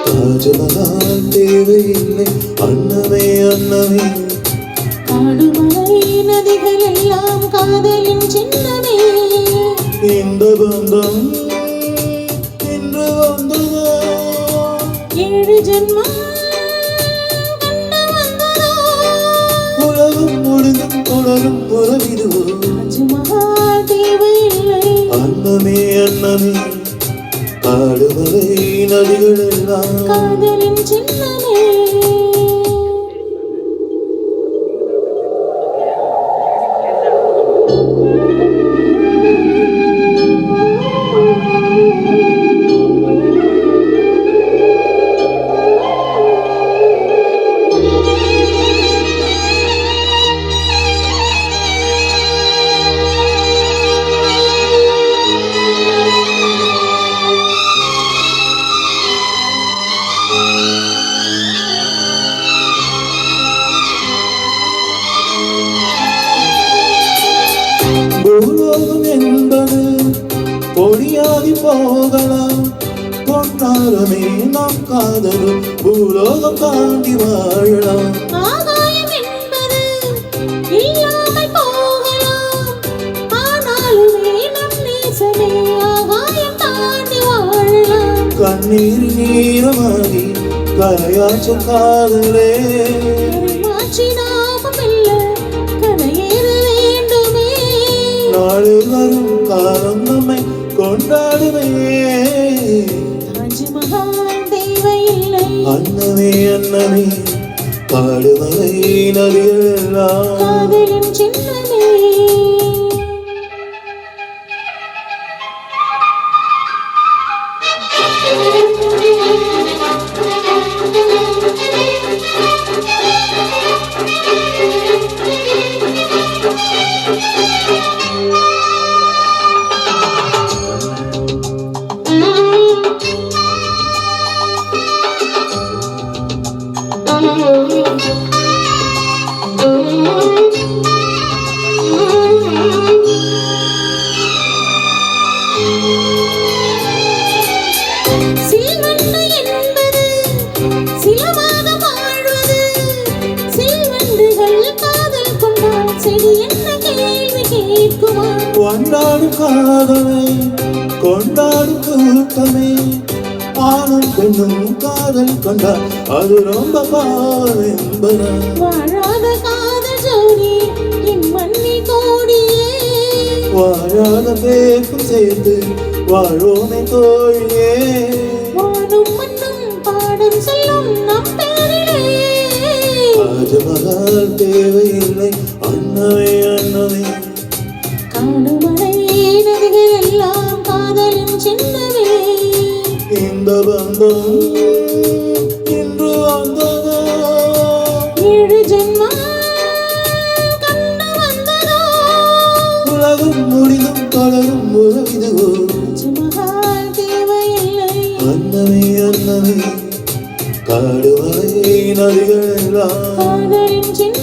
தாஜ்மஹால் தேவையில்லை அன்னமே அன்னமே காடுமலை நதிகள் எல்லாம் காதலின் சின்னமே இந்த பந்தம் இன்று வந்ததோ ஏழு ஜென்மம் கண்டு வந்ததோ உலகம் முடிந்தும் தொடரும் உறவிதுவோ தாஜ்மஹால் தேவையில்லை அன்னமே அன்னமே காடுமலை நதிகள் எல்லாம் காதலின் சின்னமே பூலோகம் என்பது பொடியாகி போகலாம் பொன்னாரமே நாம் காதலும் பூலோகம் தாண்டி வாழலாம் ஆகாயம் என்பது இல்லாமல் போகலாம் ஆனாலுமே நம் நேசமே ஆகாயம் தாண்டி வாழலாம் கண்ணீர் நீரமாகி கரையாற்றும் காதலே மாற்றி நாமும் இல்ல கரையேற வேண்டுமே நாளில் வரும் காலம் நம்மை கொண்டாடுமே தாஜ்மஹால் தேவையில்லை அன்னமே அன்னமே காடுமலை நதிகள் எல்லாம் காதலின் சின்னமே சீவண்டு என்பது சிலவாக வாழ்வது சீவண்டுகள் காதல் கொண்டால் செடி என்ன கேள்வி கேட்குமா கொண்டாடும் காதலை கொண்டாடும் கூட்டமே ஆணும் பெண்ணும் காதல் கொண்டால் அது ரொம்ப பாவம் என்பன வாழாத காதல் ஜோடி இம்மண்ணி கோடியே வாழாத பேக்கும் சேர்ந்து வாழோமே தோழியே வானும் மண்ணும் பாடம் சொல்லும் நம் பேரிலே தாஜ்மஹால் தேவையில்லை அன்னமே அன்னமே காடுமலை நதிகள் எல்லாம் காதலின் சின்னமே இந்த பந்தம் இன்று வந்ததோ ஏழு ஜென்மம் கண்டு வந்ததோ உலகம் முடிந்தும் தொடரும் உறவிதுவோ தாஜ்மஹால் தேவையில்லை அன்னமே அன்னமே காடுமலை நதிகள் எல்லாம் காதலின் சின்ன